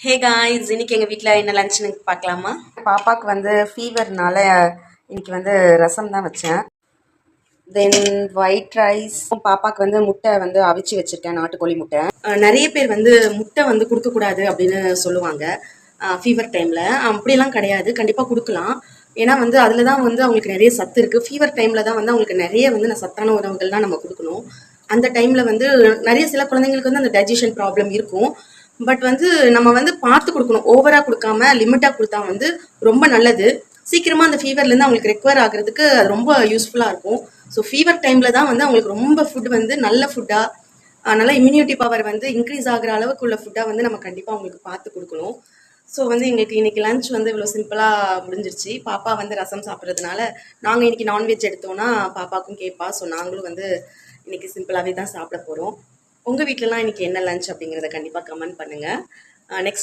Hey guys, இன்னைக்கு எங்கள் வீட்டில் என்ன லஞ்சுன்னு பார்க்கலாமா? பாப்பாவுக்கு வந்து ஃபீவர்னால இன்னைக்கு வந்து ரசம் தான் வச்சேன். தென் ஒயிட் ரைஸ். பாப்பாவுக்கு வந்து முட்டை வந்து அவிச்சு வச்சுருக்கேன், நாட்டுக்கோழி முட்டை. நிறைய பேர் வந்து முட்டை வந்து கொடுக்கக்கூடாது அப்படின்னு சொல்லுவாங்க ஃபீவர் டைமில். அப்படியெல்லாம் கிடையாது, கண்டிப்பாக கொடுக்கலாம். ஏன்னா வந்து அதில் தான் வந்து அவங்களுக்கு நிறைய சத்து இருக்குது. ஃபீவர் டைமில் தான் வந்து அவங்களுக்கு நிறைய வந்து சத்தான உணவுகள் தான் நம்ம கொடுக்கணும். அந்த டைமில் வந்து நிறைய சில குழந்தைங்களுக்கு வந்து அந்த டைஜஷன் ப்ராப்ளம் இருக்கும். பட் வந்து நம்ம வந்து பார்த்து கொடுக்கணும், ஓவராக கொடுக்காம லிமிட்டாக கொடுத்தா வந்து ரொம்ப நல்லது. சீக்கிரமாக அந்த ஃபீவர்லேருந்து அவங்களுக்கு ரெக்கவர் ஆகிறதுக்கு அது ரொம்ப யூஸ்ஃபுல்லாக இருக்கும். ஸோ ஃபீவர் டைமில் தான் வந்து அவங்களுக்கு ரொம்ப ஃபுட் வந்து நல்ல ஃபுட்டாக, நல்ல இம்யூனிட்டி பவர் வந்து இன்க்ரீஸ் ஆகிற அளவுக்கு உள்ள ஃபுட்டாக வந்து நம்ம கண்டிப்பாக அவங்களுக்கு பார்த்து கொடுக்கணும். ஸோ வந்து எங்களுக்கு இன்னைக்கு லஞ்ச் வந்து இவ்வளோ சிம்பிளாக முடிஞ்சிருச்சு. பாப்பா வந்து ரசம் சாப்பிட்றதுனால நாங்கள் இன்னைக்கு நான்வெஜ் எடுத்தோன்னா பாப்பாவுக்கும் கேட்பா. ஸோ நாங்களும் வந்து இன்னைக்கு சிம்பிளாகவே தான் சாப்பிட போகிறோம். உங்கள் வீட்டிலலாம் இன்னைக்கு என்ன லஞ்ச் அப்படிங்கிறத கண்டிப்பாக கமெண்ட் பண்ணுங்கள். நெக்ஸ்ட்